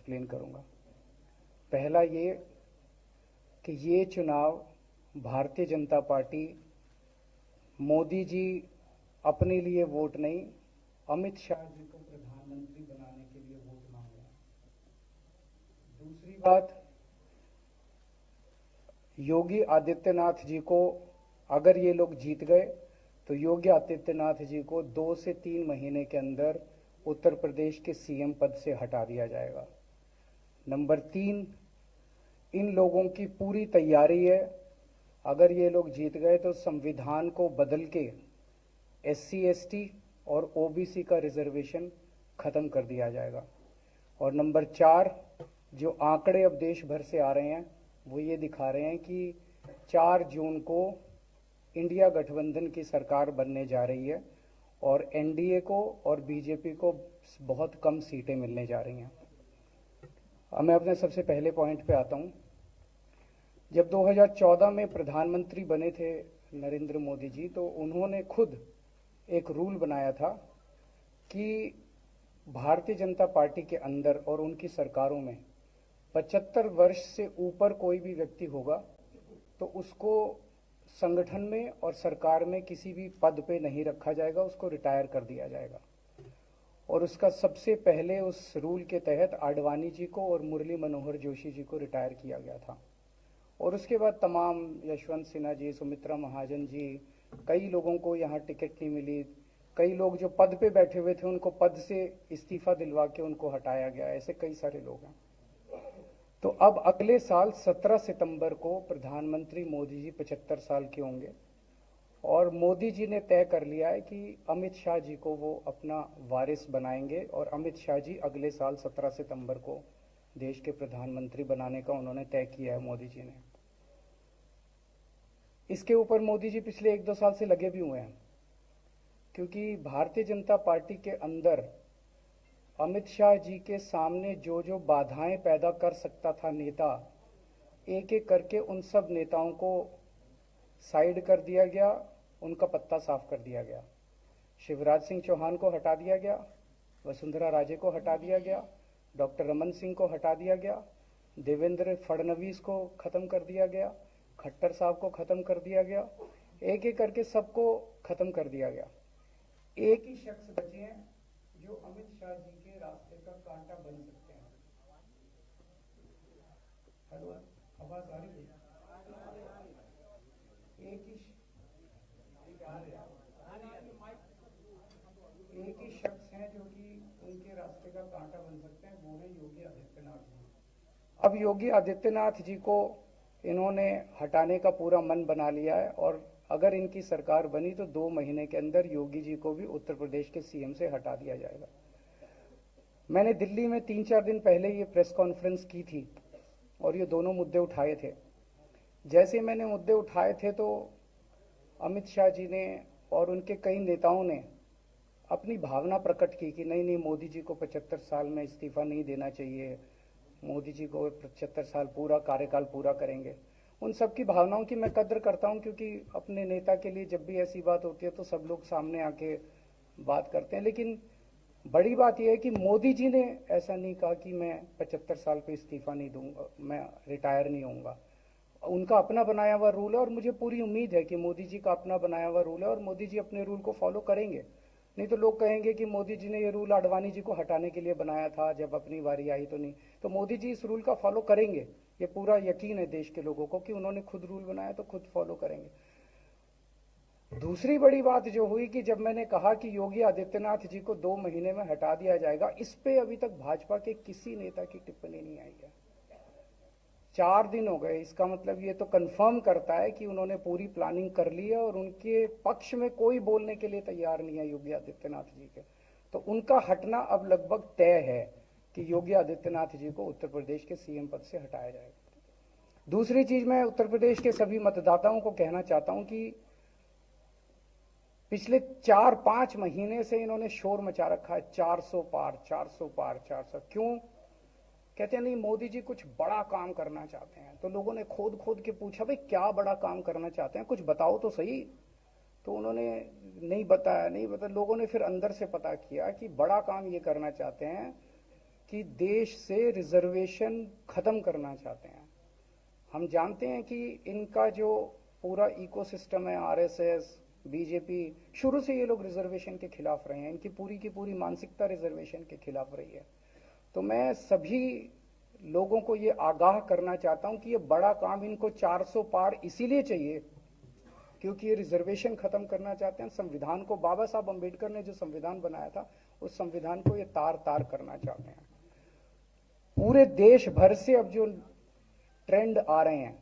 Explain करूंगा। पहला ये कि ये चुनाव भारतीय जनता पार्टी, मोदी जी अपने लिए वोट नहीं, अमित शाह जी को प्रधानमंत्री बनाने के लिए वोट मांग रहे हैं। दूसरी बात, योगी आदित्यनाथ जी को अगर ये लोग जीत गए तो योगी आदित्यनाथ जी को 2 से 3 महीने के अंदर उत्तर प्रदेश के सीएम पद से हटा दिया जाएगा। नंबर 3, इन लोगों की पूरी तैयारी है, अगर ये लोग जीत गए तो संविधान को बदल के SC ST और OBC का रिजर्वेशन खत्म कर दिया जाएगा। और नंबर 4, जो आंकड़े अब देश भर से आ रहे हैं वो ये दिखा रहे हैं कि 4 जून को इंडिया गठबंधन की सरकार बनने जा रही है और NDA को और BJP को बहुत कम सीटें मिलने जा रही हैं। अब मैं अपने सबसे पहले पॉइंट पे आता हूँ। जब 2014 में प्रधानमंत्री बने थे नरेंद्र मोदी जी, तो उन्होंने खुद एक रूल बनाया था कि भारतीय जनता पार्टी के अंदर और उनकी सरकारों में 75 वर्ष से ऊपर कोई भी व्यक्ति होगा तो उसको संगठन में और सरकार में किसी भी पद पे नहीं रखा जाएगा, उसको रिटायर कर दिया जाएगा। और उसका सबसे पहले उस रूल के तहत आडवाणी जी को और मुरली मनोहर जोशी जी को रिटायर किया गया था। और उसके बाद तमाम यशवंत सिन्हा जी, सुमित्रा महाजन जी, कई लोगों को यहाँ टिकट नहीं मिली, कई लोग जो पद पे बैठे हुए थे उनको पद से इस्तीफा दिलवा के उनको हटाया गया, ऐसे कई सारे लोग हैं। तो अब अगले साल 17 सितंबर को प्रधानमंत्री मोदी जी 75 साल के होंगे और मोदी जी ने तय कर लिया है कि अमित शाह जी को वो अपना वारिस बनाएंगे और अमित शाह जी अगले साल 17 सितंबर को देश के प्रधानमंत्री बनाने का उन्होंने तय किया है मोदी जी ने। इसके ऊपर मोदी जी पिछले 1-2 साल से लगे भी हुए हैं, क्योंकि भारतीय जनता पार्टी के अंदर अमित शाह जी के सामने जो जो बाधाएं पैदा कर सकता था नेता, एक एक करके उन सब नेताओं को साइड कर दिया गया, उनका पत्ता साफ कर दिया गया। शिवराज सिंह चौहान को हटा दिया गया, वसुंधरा राजे को हटा दिया गया, डॉक्टर रमन सिंह को हटा दिया गया, देवेंद्र फडणवीस को खत्म कर दिया गया, खट्टर साहब को खत्म कर दिया गया, एक एक करके सबको खत्म कर दिया गया। एक ही शख्स बचे हैं जो अमित शाह जी के रास्ते का कांटा बन सकते हैं। हेलो, आवाज आ रही है? एक ही शख्स हैं जो कि उनके रास्ते का कांटा बन सकते हैं, वो है योगी आदित्यनाथ जी। अब योगी आदित्यनाथ जी को इन्होंने हटाने का पूरा मन बना लिया है और अगर इनकी सरकार बनी तो 2 महीने के अंदर योगी जी को भी उत्तर प्रदेश के सीएम से हटा दिया जाएगा। मैंने दिल्ली में 3-4 दिन पहले ये प्रेस कॉन्फ्रेंस की थी और ये दोनों मुद्दे उठाए थे। जैसे मैंने मुद्दे उठाए थे तो अमित शाह जी ने और उनके कई नेताओं ने अपनी भावना प्रकट की कि नहीं नहीं, मोदी जी को 75 साल में इस्तीफा नहीं देना चाहिए, मोदी जी को 75 साल पूरा कार्यकाल पूरा करेंगे। उन सब की भावनाओं की मैं कद्र करता हूं, क्योंकि अपने नेता के लिए जब भी ऐसी बात होती है तो सब लोग सामने आके बात करते हैं। लेकिन बड़ी बात यह है कि मोदी जी ने ऐसा नहीं कहा कि मैं 75 साल पे इस्तीफा नहीं दूंगा, मैं रिटायर नहीं होऊंगा। उनका अपना बनाया हुआ रूल है और मुझे पूरी उम्मीद है कि मोदी जी का अपना बनाया हुआ रूल है और मोदी जी अपने रूल को फॉलो करेंगे। नहीं तो लोग कहेंगे कि मोदी जी ने ये रूल आडवाणी जी को हटाने के लिए बनाया था, जब अपनी बारी आई तो नहीं। तो मोदी जी इस रूल का फॉलो करेंगे, ये पूरा यकीन है देश के लोगों को कि उन्होंने खुद रूल बनाया तो खुद फॉलो करेंगे। दूसरी बड़ी बात जो हुई कि जब मैंने कहा कि योगी आदित्यनाथ जी को 2 महीने में हटा दिया जाएगा, इस पे अभी तक भाजपा के किसी नेता की टिप्पणी नहीं आई है। 4 दिन हो गए, इसका मतलब ये तो कंफर्म करता है कि उन्होंने पूरी प्लानिंग कर ली है और उनके पक्ष में कोई बोलने के लिए तैयार नहीं है योगी आदित्यनाथ जी के। तो उनका हटना अब लगभग तय है कि योगी आदित्यनाथ जी को उत्तर प्रदेश के सीएम पद से हटाया जाएगा। दूसरी चीज, मैं उत्तर प्रदेश के सभी मतदाताओं को कहना चाहता हूं कि पिछले 4-5 महीने से इन्होंने शोर मचा रखा है, 400 पार 400 पार 400। क्यों? कहते हैं नहीं मोदी जी कुछ बड़ा काम करना चाहते हैं। तो लोगों ने खोद खोद के पूछा, भाई क्या बड़ा काम करना चाहते हैं, कुछ बताओ तो सही। तो उन्होंने नहीं बताया। लोगों ने फिर अंदर से पता किया कि बड़ा काम ये करना चाहते हैं कि देश से रिजर्वेशन खत्म करना चाहते हैं। हम जानते हैं कि इनका जो पूरा इकोसिस्टम है, आरएसएस, बीजेपी, शुरू से ये लोग रिजर्वेशन के खिलाफ रहे हैं। इनकी पूरी की पूरी मानसिकता रिजर्वेशन के खिलाफ रही है। तो मैं सभी लोगों को ये आगाह करना चाहता हूं कि ये बड़ा काम इनको 400 पार इसीलिए चाहिए क्योंकि ये रिजर्वेशन खत्म करना चाहते हैं। संविधान को, बाबा साहब अंबेडकर ने जो संविधान बनाया था, उस संविधान को ये तार तार करना चाहते हैं। पूरे देश भर से अब जो ट्रेंड आ रहे हैं,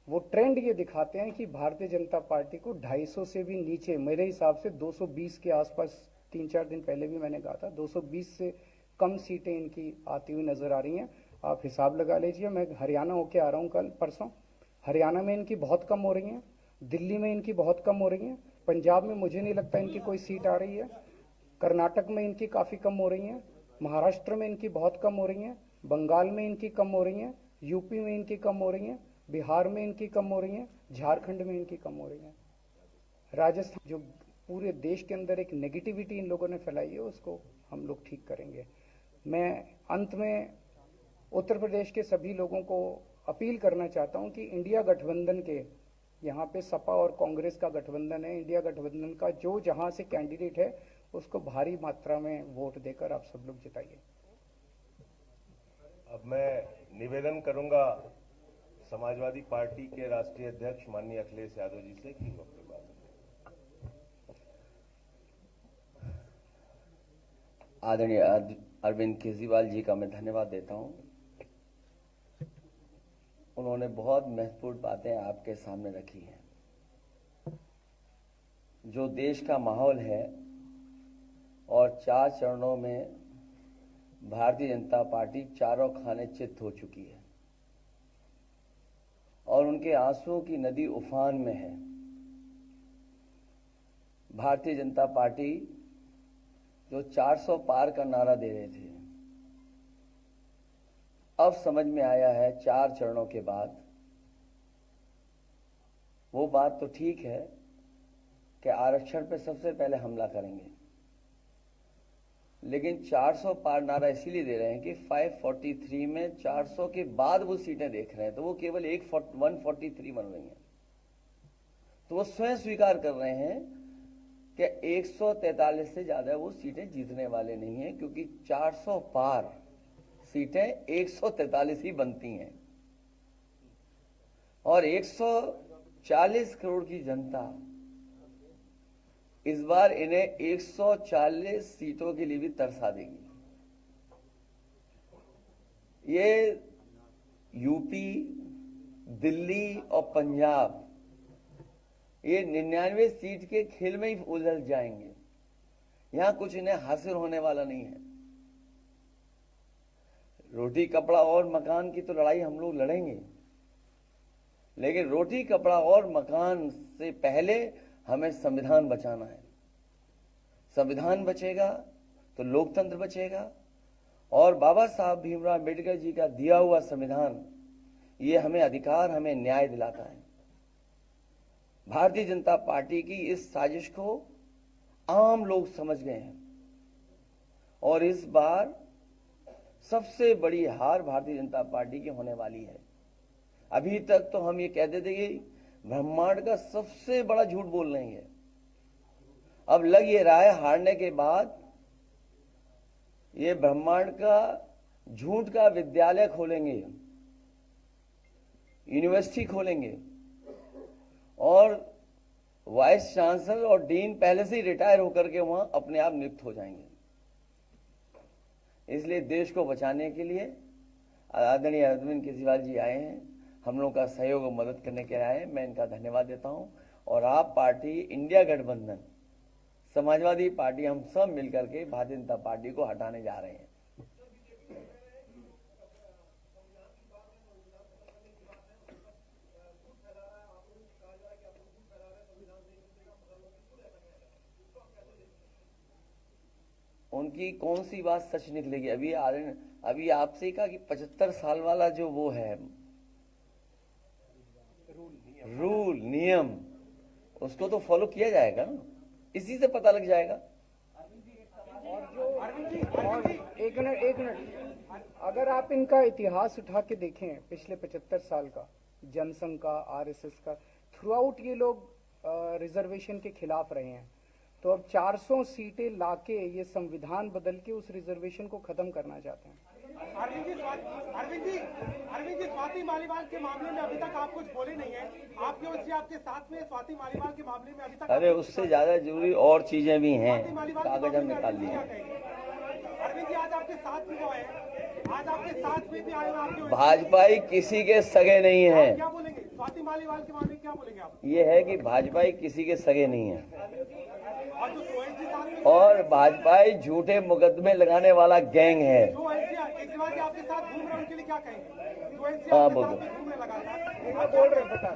वो ट्रेंड ये दिखाते हैं कि भारतीय जनता पार्टी को 250 से भी नीचे, मेरे हिसाब से 220 के आसपास, 3-4 दिन पहले भी मैंने कहा था, 220 से कम सीटें इनकी आती हुई नजर आ रही हैं। आप हिसाब लगा लीजिए। मैं हरियाणा होके आ रहा हूँ कल परसों, हरियाणा में इनकी बहुत कम हो रही हैं, दिल्ली में इनकी बहुत कम हो रही हैं, पंजाब में मुझे नहीं लगता इनकी कोई सीट आ रही है, कर्नाटक में इनकी काफ़ी कम हो रही हैं, महाराष्ट्र में इनकी बहुत कम हो रही हैं, बंगाल में इनकी कम हो रही हैं, यूपी में इनकी कम हो रही हैं, बिहार में इनकी कम हो रही हैं, झारखंड में इनकी कम हो रही हैं, राजस्थान। जो पूरे देश के अंदर एक नेगेटिविटी इन लोगों ने फैलाई है, उसको हम लोग ठीक करेंगे। मैं अंत में उत्तर प्रदेश के सभी लोगों को अपील करना चाहता हूं कि इंडिया गठबंधन के, यहाँ पे सपा और कांग्रेस का गठबंधन है, इंडिया गठबंधन का जो जहां से कैंडिडेट है उसको भारी मात्रा में वोट देकर आप सब लोग जिताइए। अब मैं निवेदन करूंगा समाजवादी पार्टी के राष्ट्रीय अध्यक्ष माननीय अखिलेश यादव जी से कि वक्त के बाद आदरणीय अरविंद केजरीवाल जी का मैं धन्यवाद देता हूं। उन्होंने बहुत महत्वपूर्ण बातें आपके सामने रखी हैं। जो देश का माहौल है और 4 चरणों में भारतीय जनता पार्टी चारों खाने चित्त हो चुकी है और उनके आंसुओं की नदी उफान में है। भारतीय जनता पार्टी जो 400 पार का नारा दे रहे थे, अब समझ में आया है 4 चरणों के बाद, वो बात तो ठीक है कि आरक्षण पे सबसे पहले हमला करेंगे, लेकिन 400 पार नारा इसीलिए दे रहे हैं कि 543 में 400 के बाद वो सीटें देख रहे हैं, तो वो केवल 143 बन रही हैं। तो वो स्वयं स्वीकार कर रहे हैं कि 143 से ज्यादा वो सीटें जीतने वाले नहीं हैं, क्योंकि 400 पार सीटें 143 ही बनती हैं और 140 करोड़ की जनता इस बार इन्हें 140 सीटों के लिए भी तरसा देगी। ये यूपी, दिल्ली और पंजाब, ये 99 सीट के खेल में ही उलझ जाएंगे। यहां कुछ इन्हें हासिल होने वाला नहीं है। रोटी कपड़ा और मकान की तो लड़ाई हम लोग लड़ेंगे, लेकिन रोटी कपड़ा और मकान से पहले हमें संविधान बचाना है। संविधान बचेगा तो लोकतंत्र बचेगा और बाबा साहब भीमराव अम्बेडकर जी का दिया हुआ संविधान, ये हमें अधिकार, हमें न्याय दिलाता है। भारतीय जनता पार्टी की इस साजिश को आम लोग समझ गए हैं और इस बार सबसे बड़ी हार भारतीय जनता पार्टी की होने वाली है। अभी तक तो हम ये कहते थे कि ब्रह्मांड का सबसे बड़ा झूठ बोल रही है, अब लग ये रहा है हारने के बाद ये ब्रह्मांड का झूठ का विद्यालय खोलेंगे, यूनिवर्सिटी खोलेंगे और वाइस चांसलर और डीन पहले से ही रिटायर होकर के वहां अपने आप नियुक्त हो जाएंगे। इसलिए देश को बचाने के लिए आदरणीय अरविंद केजरीवाल जी आए हैं, हम लोगों का सहयोग और मदद करने के लिए आए हैं। मैं इनका धन्यवाद देता हूं और आप पार्टी, इंडिया गठबंधन, समाजवादी पार्टी, हम सब मिलकर के भारतीय जनता पार्टी को हटाने जा रहे हैं। उनकी कौन सी बात सच निकलेगी? अभी आपसे कहा कि 75 साल वाला जो वो है रूल नियम, उसको तो फॉलो किया जाएगा ना, इसी से पता लग जाएगा। और जो और एक मिनट, अगर आप इनका इतिहास उठा के देखें पिछले 75 साल का, जनसंघ का, आरएसएस का, थ्रू आउट ये लोग रिजर्वेशन के खिलाफ रहे हैं। तो अब 400 सीटें लाके ये संविधान बदल के उस रिजर्वेशन को खत्म करना चाहते हैं। अरविंद जी, स्वाति मालीवाल के मामले में अभी तक आप कुछ बोले नहीं है। आपके और आपके साथ में स्वाति मालीवाल के मामले में अभी तक, अरे उससे ज्यादा जरूरी और चीजें भी हैं, कागज हम निकाल लिए। अरविंद जी, आज आपके साथ भी वो है, आज आपके साथ में भी आए आपके, भाजपाई किसी के सगे नहीं है। क्या बोलेंगे स्वाति मालीवाल के मामले में, क्या बोलेंगे आप? ये है कि भाजपाई किसी के सगे नहीं है, और जो सोहेल जी साथ में, और भाजपाई झूठे मुकदमे लगाने वाला गैंग है। जो केजरीवाल जी आपके साथ घूम रहे हैं उनके लिए क्या कहेंगे? जो हाँ, बोलो। घूमने लगा था, आप बोल रहे हैं, बता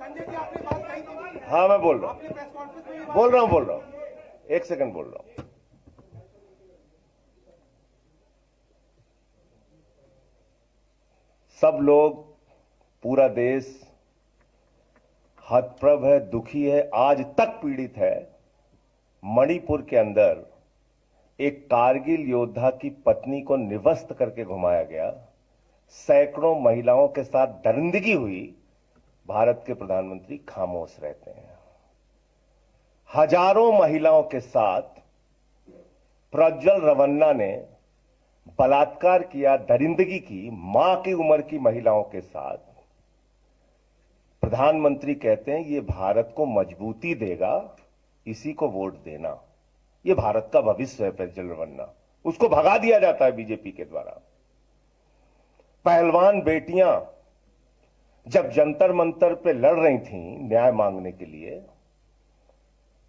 संजय जी आपने बात कही थी, हाँ मैं बोल रहा हूँ, आपने प्रेस कॉन्फ्रेंस में भी बोल रहा हूँ, एक सेकंड बोल रहा हूँ। सब लोग, पूरा देश हतप्रभ है, दुखी है, आज तक पीड़ित है। मणिपुर के अंदर एक कारगिल योद्धा की पत्नी को निवस्त करके घुमाया गया, सैकड़ों महिलाओं के साथ दरिंदगी हुई, भारत के प्रधानमंत्री खामोश रहते हैं। हजारों महिलाओं के साथ प्रज्वल रवन्ना ने बलात्कार किया, दरिंदगी की, मां की उम्र की महिलाओं के साथ। प्रधानमंत्री कहते हैं ये भारत को मजबूती देगा, इसी को वोट देना। ये भारत का भविष्य है प्रज्वल रवन्ना, उसको भगा दिया जाता है बीजेपी के द्वारा। पहलवान बेटियां जब जंतर मंतर पे लड़ रही थीं न्याय मांगने के लिए,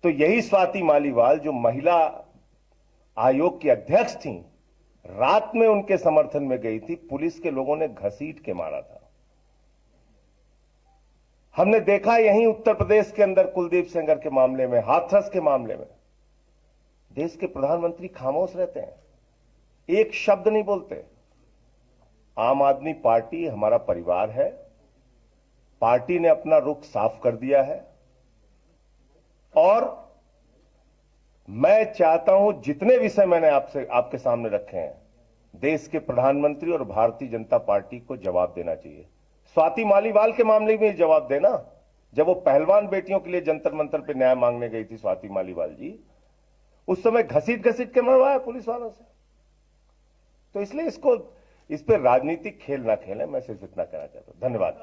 तो यही स्वाति मालीवाल जो महिला आयोग की अध्यक्ष थीं, रात में उनके समर्थन में गई थी, पुलिस के लोगों ने घसीट के मारा था। हमने देखा यहीं उत्तर प्रदेश के अंदर कुलदीप सेंगर के मामले में, हाथरस के मामले में, देश के प्रधानमंत्री खामोश रहते हैं, एक शब्द नहीं बोलते। आम आदमी पार्टी हमारा परिवार है, पार्टी ने अपना रुख साफ कर दिया है, और मैं चाहता हूं जितने विषय मैंने आपके सामने रखे हैं, देश के प्रधानमंत्री और भारतीय जनता पार्टी को जवाब देना चाहिए। स्वाति मालीवाल के मामले में जवाब देना, जब वो पहलवान बेटियों के लिए जंतर मंतर पे न्याय मांगने गई थी स्वाति मालीवाल जी, उस समय घसीट के मरवाया पुलिस वालों से। तो इसलिए इस पे राजनीतिक खेल ना खेलें, मैं सिर्फ इतना कहना चाहता हूं। धन्यवाद।